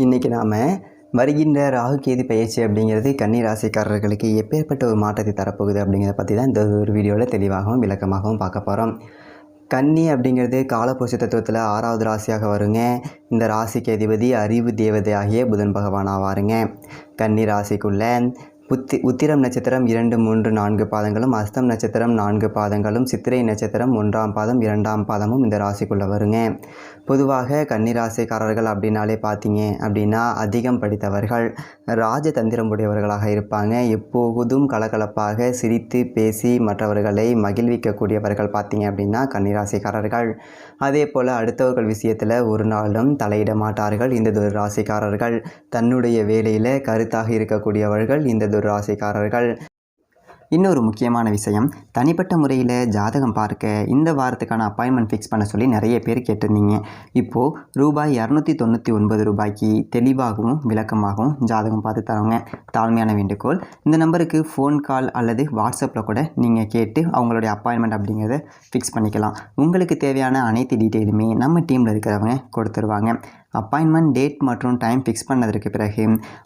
இன்றைக்கி நாம் வருகின்ற ராகு கேது பயிற்சி அப்படிங்கிறது கன்னி ராசிக்காரர்களுக்கு எப்பேற்பட்ட ஒரு மாற்றத்தை தரப்போகுது அப்படிங்கிறத பற்றி தான் இந்த ஒரு வீடியோவில் தெளிவாகவும் விளக்கமாகவும் பார்க்க போகிறோம். கன்னி அப்படிங்கிறது காலபுருஷ தத்துவத்தில் 6வது ராசியாக வருங்க. இந்த ராசிக்கு அதிபதி அறிவு தேவதை ஆகிய புதன் பகவான் ஆவாருங்க. கன்னி ராசிக்குள்ளே உத்திரம் நட்சத்திரம் 2, 3, 4 பாதங்களும், அஸ்தம் நட்சத்திரம் 4 பாதங்களும், சித்திரை நட்சத்திரம் 1ஆம் பாதம் 2ஆம் பாதமும் இந்த ராசிக்குள்ளே வருங்க. பொதுவாக கன்னி ராசிக்காரர்கள் அப்படின்னாலே பார்த்தீங்க அப்படின்னா அதிகம் படித்தவர்கள், ராஜதந்திரம் உடையவர்களாக இருப்பாங்க. எப்போதும் கலகலப்பாக சிரித்து பேசி மற்றவர்களை மகிழ்விக்கக்கூடியவர்கள் பார்த்தீங்க அப்படின்னா கன்னி ராசிக்காரர்கள். அதே போல் அடுத்தவர்கள் விஷயத்தில் ஒரு நாளும் தலையிட மாட்டார்கள் இந்த ராசிக்காரர்கள். தன்னுடைய வேலையில் கருத்தாக இருக்கக்கூடியவர்கள் இந்த ராசிக்காரர்கள். இன்னொரு முக்கியமான விஷயம், தனிப்பட்ட முறையில் ஜாதகம் பார்க்க இந்த வாரத்துக்கான அப்பாயின்மெண்ட் ஃபிக்ஸ் பண்ண சொல்லி நிறைய பேர் கேட்டிருந்தீங்க. இப்போது ரூபாய் 299 ரூபாய்க்கு தெளிவாகவும் விளக்கமாகவும் ஜாதகம் பார்த்து தரவங்க. தாழ்மையான வேண்டுகோள், இந்த நம்பருக்கு ஃபோன் கால் அல்லது வாட்ஸ்அப்பில் கூட நீங்கள் கேட்டு அவங்களுடைய அப்பாயின்மெண்ட் அப்படிங்கிறத ஃபிக்ஸ் பண்ணிக்கலாம். உங்களுக்கு தேவையான அனைத்து டீட்டெயிலுமே நம்ம டீமில் இருக்கிறவங்க கொடுத்துருவாங்க. அப்பாயின்மெண்ட் டேட் மற்றும் டைம் ஃபிக்ஸ் பண்ணதற்கு பிறகு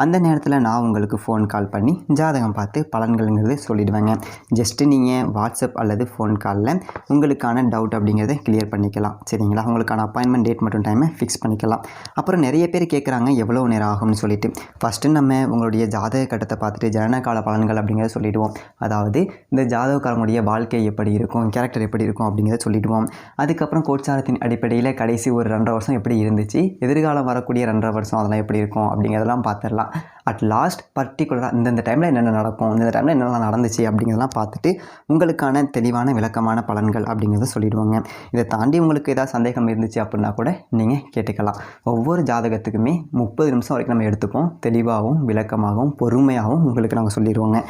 அந்த நேரத்தில் நான் உங்களுக்கு ஃபோன் கால் பண்ணி ஜாதகம் பார்த்து பலன்கள்ங்கிறது சொல்லிவிடுவேங்க. ஜஸ்ட்டு நீங்கள் வாட்ஸ்அப் அல்லது ஃபோன் காலில் உங்களுக்கான டவுட் அப்படிங்கிறத கிளியர் பண்ணிக்கலாம். சரிங்களா? உங்களுக்கான அப்பாயின்மெண்ட் டேட் மற்றும் டைமை ஃபிக்ஸ் பண்ணிக்கலாம். அப்புறம் நிறைய பேர் கேட்குறாங்க எவ்வளோ நேரம் ஆகும்னு சொல்லிட்டு. ஃபஸ்ட்டு நம்ம உங்களுடைய ஜாதக கட்டத்தை பார்த்துட்டு ஜனனகால பலன்கள் அப்படிங்கிறத சொல்லிவிடுவோம். அதாவது இந்த ஜாதகக்காரங்களுடைய வாழ்க்கை எப்படி இருக்கும், கேரக்டர் எப்படி இருக்கும் அப்படிங்கிறத சொல்லிவிடுவோம். அதுக்கப்புறம் கோட்சாரத்தின் அடிப்படையில் கடைசி ஒரு 2.5 வருஷம் எப்படி இருந்துச்சு, எதிர்காலம் வரக்கூடிய 2.5 வருஷம் அதெல்லாம் எப்படி இருக்கும் அப்படிங்கிறதெல்லாம் பார்த்துடலாம். அட் லாஸ்ட் பர்டிகுலராக இந்தந்த டைமில் என்னென்ன நடக்கும், இந்த டைமில் என்னென்ன நடந்துச்சு அப்படிங்கிறதெல்லாம் பார்த்துட்டு உங்களுக்கான தெளிவான விளக்கமான பலன்கள் அப்படிங்கிறத சொல்லிடுவாங்க. இதை தாண்டி உங்களுக்கு ஏதாவது சந்தேகம் இருந்துச்சு அப்படின்னா கூட நீங்கள் கேட்டுக்கலாம். ஒவ்வொரு ஜாதகத்துக்குமே 30 நிமிஷம் வரைக்கும் நம்ம எடுத்துப்போம். தெளிவாகவும் விளக்கமாகவும் பொறுமையாகவும் உங்களுக்கு நாங்கள் சொல்லிடுவோங்க.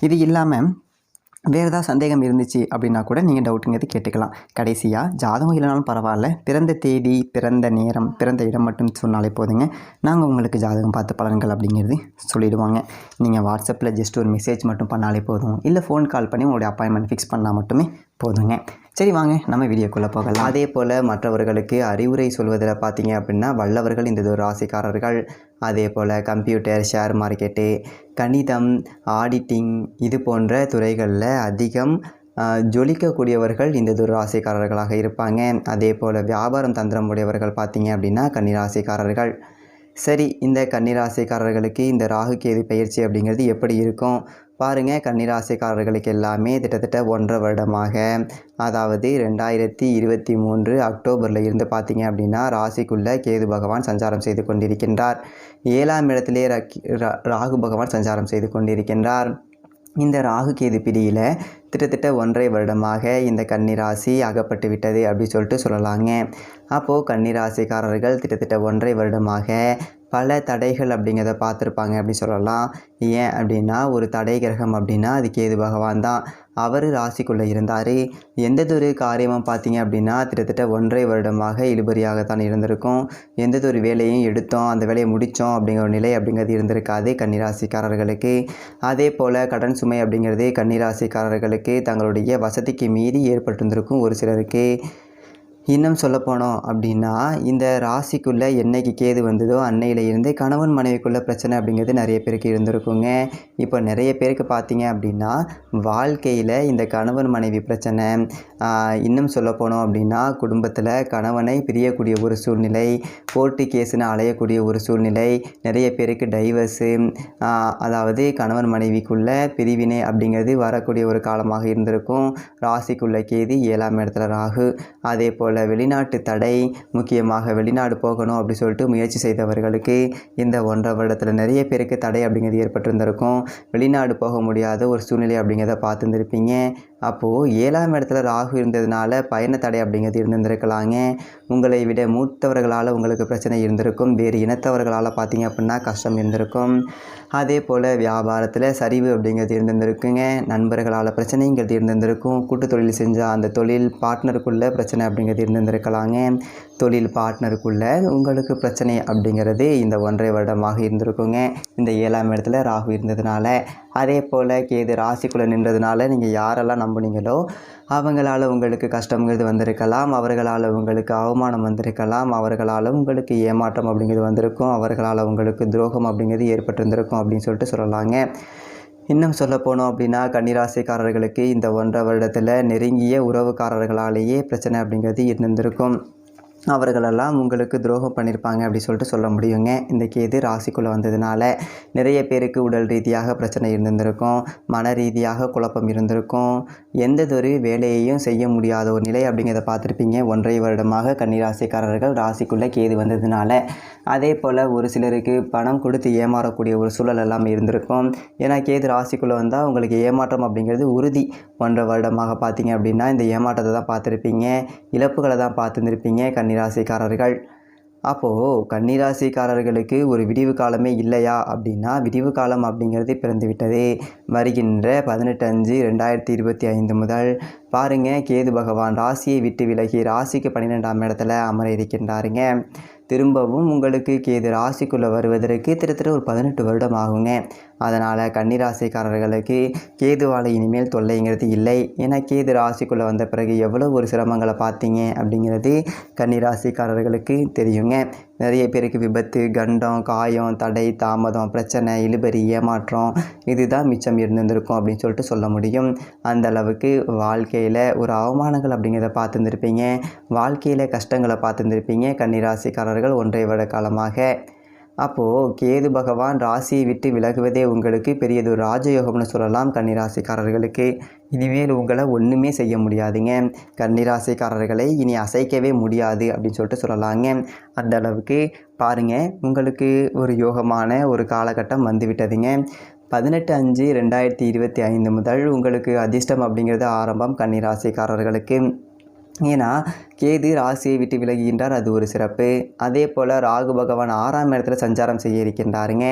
இது இல்லாமல் வேறு ஏதாவது சந்தேகம் இருந்துச்சு அப்படின்னா கூட நீங்கள் டவுட்டுங்கிறது கேட்டுக்கலாம். கடைசியாக ஜாதகம் இல்லைனாலும் பரவாயில்ல, பிறந்த தேதி, பிறந்த நேரம், பிறந்த இடம் மட்டும் சொன்னாலே போதுங்க. நாங்கள் உங்களுக்கு ஜாதகம் பார்த்த பலன்கள் அப்படிங்கிறது சொல்லிவிடுவாங்க. நீங்கள் வாட்ஸ்அப்பில் ஜஸ்ட் ஒரு மெசேஜ் மட்டும் பண்ணாலே போதும், இல்லை ஃபோன் கால் பண்ணி உங்களுடைய அப்பாயின்மெண்ட் ஃபிக்ஸ் பண்ணால் மட்டுமே போதுங்க. சரி, வாங்க நம்ம வீடியோக்குள்ளே போகலாம். அதே போல் மற்றவர்களுக்கு அறிவுரை சொல்வதில் பார்த்தீங்க அப்படின்னா வல்லவர்கள் இந்த ராசிக்காரர்கள். அதே போல் கம்ப்யூட்டர், ஷேர் மார்க்கெட்டு, கணிதம், ஆடிட்டிங் இது போன்ற துறைகளில் அதிகம் ஜொலிக்கக்கூடியவர்கள் இந்த ராசிக்காரர்களாக இருப்பாங்க. அதே போல் வியாபாரம் தந்திரம் உடையவர்கள் பார்த்தீங்க அப்படின்னா கன்னிராசிக்காரர்கள். சரி, இந்த கன்னிராசிக்காரர்களுக்கு இந்த ராகு கேது பயிற்சி அப்படிங்கிறது எப்படி இருக்கும் பாருங்கள். கன்னிராசிக்காரர்களுக்கு எல்லாமே கிட்டத்தட்ட 1.5 வருடமாக, அதாவது 2023 அக்டோபரில் இருந்து பார்த்தீங்க அப்படின்னா ராசிக்குள்ளே கேது பகவான் சஞ்சாரம் செய்து கொண்டிருக்கின்றார். 7ஆம் இடத்திலே ராகு பகவான் சஞ்சாரம் செய்து கொண்டிருக்கின்றார். இந்த ராகு கேது பிடியில் கிட்டத்தட்ட 1.5 வருடமாக இந்த கன்னிராசி அகப்பட்டு விட்டது அப்படி சொல்லிட்டு சொல்லலாங்க. அப்போது கன்னிராசிக்காரர்கள் கிட்டத்தட்ட 1.5 வருடமாக பல தடைகள் அப்படிங்கிறத பார்த்துருப்பாங்க அப்படி சொல்லலாம். ஏன் அப்படின்னா ஒரு தடை கிரகம் அப்படின்னா அது கேது பகவான் தான். அவர் ராசிக்குள்ளே இருந்தார். எந்ததொரு காரியமும் பார்த்தீங்க அப்படின்னா கிட்டத்தட்ட 1.5 வருடமாக இழுபறியாகத்தான் இருந்திருக்கும். எந்ததொரு வேலையும் எடுத்தோம், அந்த வேலையை முடித்தோம் அப்படிங்கிற ஒரு நிலை அப்படிங்கிறது இருந்திருக்காது கன்னிராசிக்காரர்களுக்கு. அதே போல் கடன் சுமை அப்படிங்கிறது கன்னிராசிக்காரர்களுக்கு தங்களுடைய வசதிக்கு மீறி ஏற்பட்டிருந்திருக்கும் ஒரு சிலருக்கு. இன்னும் சொல்லப்போனோம் அப்படின்னா இந்த ராசிக்குள்ளே என்னைக்கு கேது வந்ததோ அன்னையில் இருந்து கணவன் மனைவிக்குள்ளே பிரச்சனை அப்படிங்கிறது நிறைய பேருக்கு இருந்திருக்குங்க. இப்போ நிறைய பேருக்கு பார்த்தீங்க அப்படின்னா வாழ்க்கையில் இந்த கணவன் மனைவி பிரச்சனை, இன்னும் சொல்லப்போனோம் அப்படின்னா குடும்பத்தில் கணவனை பிரியக்கூடிய ஒரு சூழ்நிலை, கோர்ட்டு கேஸுன்னு அலையக்கூடிய ஒரு சூழ்நிலை, நிறைய பேருக்கு டைவர்ஸு, அதாவது கணவன் மனைவிக்குள்ளே பிரிவினை அப்படிங்கிறது வரக்கூடிய ஒரு காலமாக இருந்திருக்கும். ராசிக்குள்ளே கேது, 7ஆம் இடத்துல ராகு. அதே போல் வெளிநாட்டு தடை, முக்கியமாக வெளிநாடு போகணும் அப்படி சொல்லிட்டு முயற்சி செய்தவர்களுக்கு இந்த 1.5 வருடத்தில் நிறைய பேருக்கு தடை அப்படிங்கிறது ஏற்பட்டிருந்திருக்கும். வெளிநாடு போக முடியாத ஒரு சூழ்நிலை அப்படிங்கிறத பார்த்துருந்துருப்பீங்க. அப்போது 7ஆம் இடத்துல ராகு இருந்ததுனால பயண தடை அப்படிங்கிறது இருந்திருக்கலாங்க. உங்களை விட மூத்தவர்களால் உங்களுக்கு பிரச்சனை இருந்திருக்கும். வேறு இனத்தவர்களால் பார்த்தீங்க அப்படின்னா கஷ்டம் இருந்திருக்கும். அதே போல் வியாபாரத்தில் சரிவு அப்படிங்கிறது இருந்திருக்குங்க. நண்பர்களால் பிரச்சனைங்கிறது இருந்திருக்கும். கூட்டு தொழில் செஞ்சால் அந்த தொழில் பார்ட்னருக்குள்ளே பிரச்சனை அப்படிங்கிறது அப்படிங்கிறது இருந்திருக்கலாங்க. தொழில் பார்ட்னருக்குள்ள உங்களுக்கு பிரச்சனை அப்படிங்கிறது இந்த 1.5 வருடமாக இருந்திருக்குங்க. இந்த 7ஆம் இடத்துல ராகு இருந்ததுனால. அதே போல் கேது ராசிக்குள்ளே நின்றதுனால நீங்கள் யாரெல்லாம் நம்புனீங்களோ அவங்களால் உங்களுக்கு கஷ்டங்கிறது வந்திருக்கலாம், அவர்களால் உங்களுக்கு அவமானம் வந்திருக்கலாம், அவர்களால் உங்களுக்கு ஏமாற்றம் அப்படிங்கிறது வந்திருக்கும், அவர்களால் உங்களுக்கு துரோகம் அப்படிங்கிறது ஏற்பட்டிருந்திருக்கும் அப்படின்னு சொல்லிட்டு சொல்லலாங்க. இன்னும் சொல்ல போனோம் அப்படின்னா கன்னிராசிக்காரர்களுக்கு இந்த 1.5 வருடத்தில் நெருங்கிய உறவுக்காரர்களாலேயே பிரச்சனை அப்படிங்கிறது இருந்திருக்கும். அவர்களெல்லாம் உங்களுக்கு துரோகம் பண்ணியிருப்பாங்க அப்படி சொல்லிட்டு சொல்ல முடியுங்க. இந்த கேது ராசிக்குள்ளே வந்ததுனால நிறைய பேருக்கு உடல் ரீதியாக பிரச்சனை இருந்திருக்கும், மன ரீதியாக குழப்பம் இருந்திருக்கும், எந்ததொரு வேலையையும் செய்ய முடியாத ஒரு நிலை அப்படிங்கிறத பார்த்துருப்பீங்க 1.5 வருடமாக கன்னிராசிக்காரர்கள் ராசிக்குள்ளே கேது வந்ததுனால. அதே போல் ஒரு சிலருக்கு பணம் கொடுத்து ஏமாறக்கூடிய ஒரு சூழல் எல்லாம் இருந்திருக்கும். ஏன்னா கேது ராசிக்குள்ளே வந்தால் உங்களுக்கு ஏமாற்றம் அப்படிங்கிறது உறுதி. 1.5 வருடமாக பார்த்தீங்க அப்படின்னா இந்த ஏமாற்றத்தை தான் பார்த்துருப்பீங்க, இழப்புகளை தான் பார்த்துருப்பீங்க கன்னிராசிக்காரர்கள். அப்போது கன்னிராசிக்காரர்களுக்கு ஒரு விடிவு காலமே இல்லையா அப்படின்னா விடிவு காலம் அப்படிங்கிறது பிறந்து விட்டது. வருகின்ற 18/5/2025 முதல் பாருங்கள், கேது பகவான் ராசியை விட்டு விலகி ராசிக்கு 12ஆம் இடத்துல அமர இருக்கின்றாருங்க. திரும்பவும் உங்களுக்கு கேது ராசிக்குள்ளே வருவதற்கு கிட்டத்தட்ட ஒரு 18 வருடம் ஆகுங்க. அதனால் கன்னிராசிக்காரர்களுக்கு கேதுவால் இனிமேல் தொல்லைங்கிறது இல்லை. ஏன்னா கேது ராசிக்குள்ளே வந்த பிறகு எவ்வளோ ஒரு சிரமங்களை பார்த்தீங்க அப்படிங்கிறது கன்னிராசிக்காரர்களுக்கு தெரியுங்க. நிறைய பேருக்கு விபத்து, கண்டம், காயம், தடை, தாமதம், பிரச்சனை, இழுபறி, ஏமாற்றம் இதுதான் மிச்சம் இருந்திருக்கும் அப்படின்னு சொல்லிட்டு சொல்ல முடியும். அந்த அளவுக்கு வாழ்க்கையில் ஒரு அவமானங்கள் அப்படிங்கிறத பார்த்துருந்துருப்பீங்க, வாழ்க்கையில் கஷ்டங்களை பார்த்துருந்துருப்பீங்க கன்னிராசிக்காரர்கள் 1.5 வருட காலமாக. அப்போது கேது பகவான் ராசியை விட்டு விலகுவதே உங்களுக்கு பெரியதொரு ராஜயோகம்னு சொல்லலாம் கன்னிராசிக்காரர்களுக்கு. இனிமேல் உங்களை ஒன்றுமே செய்ய முடியாதுங்க. கன்னிராசிக்காரர்களை இனி அசைக்கவே முடியாது அப்படின்னு சொல்லிட்டு சொல்லலாங்க. அந்த அளவுக்கு பாருங்கள், உங்களுக்கு ஒரு யோகமான ஒரு காலகட்டம் வந்துவிட்டதுங்க. 18/5/2025 முதல் உங்களுக்கு அதிர்ஷ்டம் அப்படிங்கிறது ஆரம்பம் கன்னிராசிக்காரர்களுக்கு. ஏன்னா கேது ராசியை விட்டு விலகுகின்றார், அது ஒரு சிறப்பு. அதே போல் ராகு பகவான் 6ஆம் இடத்துல சஞ்சாரம் செய்ய இருக்கின்றாருங்க.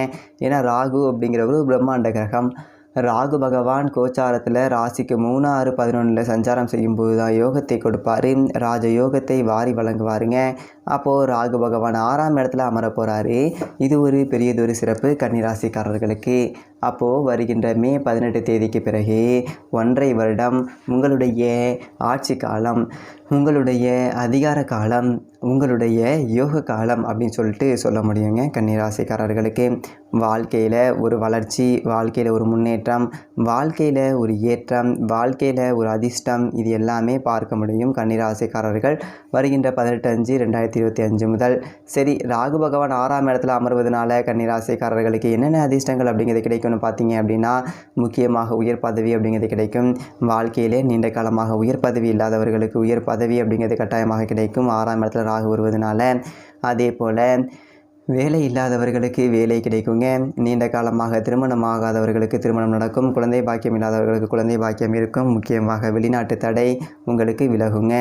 ஏன்னா ராகு அப்படிங்கிறவர் ஒரு பிரம்மாண்ட கிரகம். ராகு பகவான் கோச்சாரத்தில் ராசிக்கு 3, 6, 11 சஞ்சாரம் செய்யும்போது தான் யோகத்தை கொடுப்பார், ராஜ யோகத்தை வாரி வழங்குவாருங்க. அப்போது ராகு பகவான் 6ஆம் இடத்துல அமர போகிறாரு. இது ஒரு பெரியதொரு சிறப்பு கன்னிராசிக்காரர்களுக்கு. அப்போது வருகின்ற மே 18 தேதிக்கு பிறகு 1.5 வருடம் உங்களுடைய ஆட்சி காலம், உங்களுடைய அதிகார காலம், உங்களுடைய யோக காலம் அப்படின்னு சொல்லிட்டு சொல்ல முடியுங்க கன்னிராசிக்காரர்களுக்கு. வாழ்க்கையில் ஒரு வளர்ச்சி, வாழ்க்கையில் ஒரு முன்னேற்றம், வாழ்க்கையில் ஒரு ஏற்றம், வாழ்க்கையில் ஒரு அதிர்ஷ்டம், இது எல்லாமே பார்க்க முடியும் கன்னிராசிக்காரர்கள் வருகின்ற 18/5/2025 முதல். சரி, ராகு பகவான் 6ஆம் இடத்துல அமர்வதனால கன்னிராசிக்காரர்களுக்கு என்னென்ன அதிர்ஷ்டங்கள் அப்படிங்கிறது கிடைக்கும்னு பார்த்தீங்க அப்படின்னா முக்கியமாக உயர் பதவி அப்படிங்கிறது கிடைக்கும். வாழ்க்கையிலே நீண்ட காலமாக உயர் பதவி இல்லாதவர்களுக்கு உயர் பதவி அப்படிங்கிறது கட்டாயமாக கிடைக்கும் 6ஆம் இடத்துல ராகு வருவதனால. அதே போல் வேலை இல்லாதவர்களுக்கு வேலை கிடைக்குங்க. நீண்ட காலமாக திருமணம் ஆகாதவர்களுக்கு திருமணம் நடக்கும். குழந்தை பாக்கியம் இல்லாதவர்களுக்கு குழந்தை பாக்கியம் இருக்கும். முக்கியமாக வெளிநாட்டு தடை உங்களுக்கு விலகுங்க.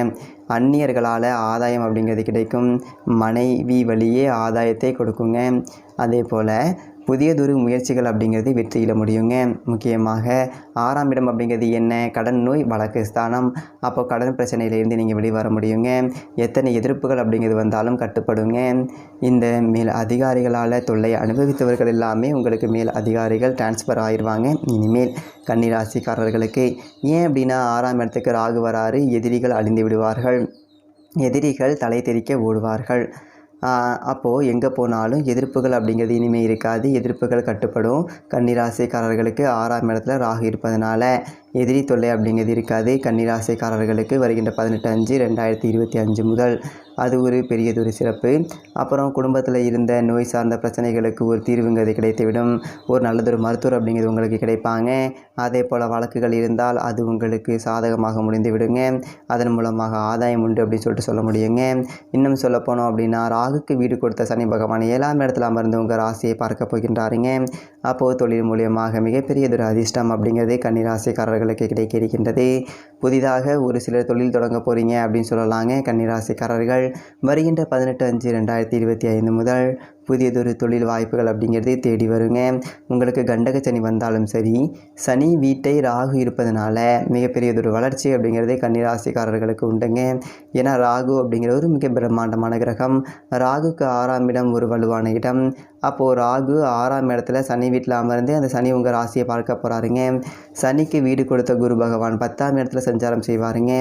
அந்நியர்களால் ஆதாயம் அப்படிங்கிறது கிடைக்கும். மனைவி வழியே ஆதாயத்தை கொடுக்குங்க. அதே போல் புதியதொரு முயற்சிகள் அப்படிங்கிறது வெற்றியிட முடியுங்க. முக்கியமாக 6ஆம் இடம் அப்படிங்கிறது என்ன? கடன், நோய், வழக்கு ஸ்தானம். அப்போ கடன் பிரச்சனையிலேருந்து நீங்கள் வெளிவர முடியுங்க. எத்தனை எதிர்ப்புகள் அப்படிங்கிறது வந்தாலும் கட்டுப்படுங்க. இந்த மேல் அதிகாரிகளால் தொல்லை அனுபவித்தவர்கள் எல்லாமே உங்களுக்கு மேல் அதிகாரிகள் டிரான்ஸ்ஃபர் ஆயிடுவாங்க இனிமேல் கன்னிராசிக்காரர்களுக்கு. ஏன் அப்படின்னா 6ஆம் இடத்துக்கு ராகு வராரு. எதிரிகள் அழிந்து விடுவார்கள், எதிரிகள் தலை தெறிக்க ஓடுவார்கள். அப்போது எங்கே போனாலும் எதிர்ப்புகள் அப்படிங்கிறது இனிமேல் இருக்காது, எதிர்ப்புகள் கட்டுப்படும். கன்னிராசிக்காரர்களுக்கு 6ஆம் இடத்துல ராகு இருப்பதனால எதிரி தொல்லை அப்படிங்கிறது இருக்காது கன்னிராசிக்காரர்களுக்கு வருகின்ற 18/5/2025 முதல். அது ஒரு பெரியதொரு சிறப்பு. அப்புறம் குடும்பத்தில் இருந்த நோய் சார்ந்த பிரச்சனைகளுக்கு ஒரு தீர்வுங்கிறது கிடைத்துவிடும். ஒரு நல்லதொரு மருத்துவர் அப்படிங்கிறது உங்களுக்கு கிடைப்பாங்க. அதே போல் வழக்குகள் இருந்தால் அது உங்களுக்கு சாதகமாக முடிந்து விடுங்க. அதன் மூலமாக ஆதாயம் உண்டு அப்படின்னு சொல்லிட்டு சொல்ல முடியுங்க. இன்னும் சொல்ல போனோம் அப்படின்னா ராகுக்கு வீடு கொடுத்த சனி பகவான் 7ஆம் இடத்துல அமர்ந்து உங்கள் ராசியை பார்க்க போகின்றாருங்க. அப்போது தொழில் மூலியமாக மிகப்பெரியதொரு அதிர்ஷ்டம் அப்படிங்கிறது கன்னிராசிக்காரர்களுக்கு கிடைக்க இருக்கின்றது. புதிதாக ஒரு சிலர் தொழில் தொடங்க போகிறீங்க அப்படின்னு சொல்லலாங்க கன்னிராசிக்காரர்கள். வருகின்ற 18/5/2025 முதல் புதியதொரு தொழில் வாய்ப்புகள் அப்படிங்கிறது தேடி வருங்க. உங்களுக்கு கண்டக சனி வந்தாலும் சரி, சனி வீட்டை ராகு இருப்பதனால மிகப்பெரியதொரு வளர்ச்சி அப்படிங்கிறது கன்னிராசிக்காரர்களுக்கு உண்டுங்க. ஏன்னா ராகு அப்படிங்கிற ஒரு மிக பிரம்மாண்டமான கிரகம். ராகுக்கு 6ஆம் இடம் ஒரு வலுவான இடம். அப்போது ராகு 6ஆம் இடத்துல சனி வீட்டில் அமர்ந்து அந்த சனி உங்கள் ராசியை பார்க்க போகிறாருங்க. சனிக்கு வீடு கொடுத்த குரு பகவான் 10ஆம் இடத்துல சஞ்சாரம் செய்வாருங்க.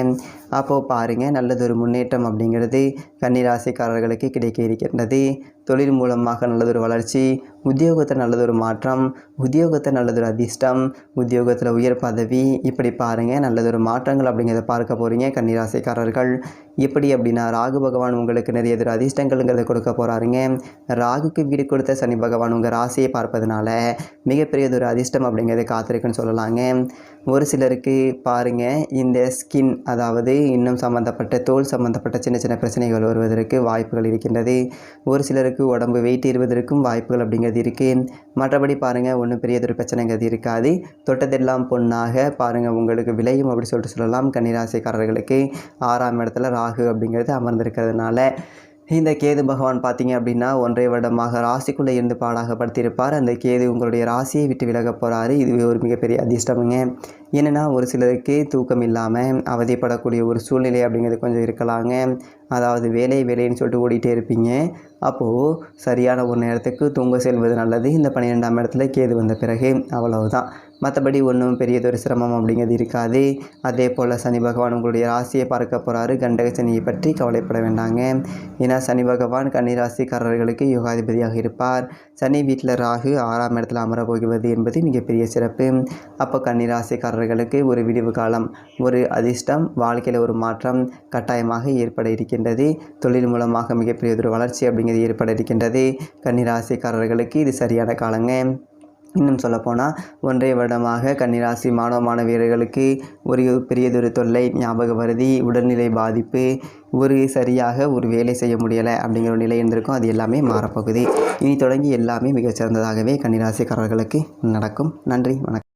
அப்போது பாருங்கள், நல்லதொரு முன்னேற்றம் அப்படிங்கிறது கன்னிராசிக்காரர்களுக்கு கிடைக்க இருக்கின்றது. தொழில் மூலமாக நல்லதொரு வளர்ச்சி, உத்தியோகத்தில் நல்லதொரு மாற்றம், உத்தியோகத்தில் நல்லதொரு அதிர்ஷ்டம், உத்தியோகத்தில் உயர் பதவி, இப்படி பாருங்கள் நல்லதொரு மாற்றங்கள் அப்படிங்கிறத பார்க்க போகிறீங்க கன்னிராசிக்காரர்கள். எப்படி அப்படின்னா ராகு பகவான் உங்களுக்கு நிறையதொரு அதிர்ஷ்டங்கள்ங்கிறத கொடுக்க போகிறாருங்க. ராகுக்கு வீடு கொடுத்த சனி பகவான் உங்கள் ராசியை பார்ப்பதனால மிகப்பெரியதொரு அதிர்ஷ்டம் அப்படிங்கிறத காத்திருக்குன்னு சொல்லலாங்க. ஒரு சிலருக்கு பாருங்கள், இந்த ஸ்கின் அதாவது இன்னும் சம்மந்தப்பட்ட தோல் சம்மந்தப்பட்ட சின்ன சின்ன பிரச்சனைகள் வருவதற்கு வாய்ப்புகள் இருக்கின்றது. ஒரு சிலருக்கு உடம்பு வெயிட் ஏறுவதற்கும் வாய்ப்புகள் அப்படிங்கிறது இருக்குது. மற்றபடி பாருங்கள், ஒன்றும் பெரியதொரு பிரச்சனைங்கிறது இருக்காது. தொட்டதெல்லாம் பொண்ணாக பாருங்கள் உங்களுக்கு விளையும் அப்படி சொல்லிட்டு சொல்லலாம். கன்னிராசிக்காரர்களுக்கு 6ஆம் இடத்துல ராகு அப்படிங்கிறது அமர்ந்திருக்கிறதுனால இந்த கேது பகவான் பார்த்தீங்க அப்படின்னா 1.5 வருடமாக ராசிக்குள்ளே இருந்து பாடாகப்படுத்தியிருப்பார். அந்த கேது உங்களுடைய ராசியை விட்டு விலக போகிறாரு. இதுவே ஒரு மிகப்பெரிய அதிர்ஷ்டமுங்க. என்னென்னா ஒரு சிலருக்கு தூக்கம் இல்லாமல் அவதிப்படக்கூடிய ஒரு சூழ்நிலை அப்படிங்கிறது கொஞ்சம் இருக்கலாங்க. அதாவது வேலைன்னு சொல்லிட்டு ஓடிட்டே இருப்பீங்க. அப்போது சரியான ஒரு நேரத்துக்கு தூங்க செல்வது நல்லது. இந்த 12ஆம் இடத்துல கேது வந்த பிறகு அவ்வளவுதான். மற்றபடி ஒன்றும் பெரியதொரு சிரமம் அப்படிங்கிறது இருக்காது. அதே போல் சனி பகவான் உங்களுடைய ராசியை பார்க்க போகிறாரு. கண்டக சனியை பற்றி கவலைப்பட வேண்டாங்க. ஏன்னா சனி பகவான் கன்னிராசிக்காரர்களுக்கு யோகாதிபதியாக இருப்பார். சனி வீட்டில் ராகு 6ஆம் இடத்துல அமரப் போகிறது என்பது மிகப்பெரிய சிறப்பு. அப்போ கன்னிராசிக்காரர்களுக்கு ஒரு விடிவு காலம், ஒரு அதிர்ஷ்டம், வாழ்க்கையில் ஒரு மாற்றம் கட்டாயமாக ஏற்பட இருக்கின்றது. தொழில் மூலமாக மிகப்பெரியதொரு வளர்ச்சி அப்படிங்கிறது ஏற்பட இருக்கின்றது. கன்னிராசிக்காரர்களுக்கு இது சரியான காலங்க. இன்னும் சொல்லப்போனால் 1.5 வருடமாக கன்னிராசி மாணவியர்களுக்கு ஒரு பெரியதொரு தொல்லை, ஞாபக மறதி, உடல்நிலை பாதிப்பு, சரியாக ஒரு வேலை செய்ய முடியலை அப்படிங்கிற ஒரு நிலை இருந்திருக்கும். அது எல்லாமே மாறப்போகுது. இனி தொடங்கி எல்லாமே மிகச்சிறந்ததாகவே கன்னிராசிக்காரர்களுக்கு நடக்கும். நன்றி, வணக்கம்.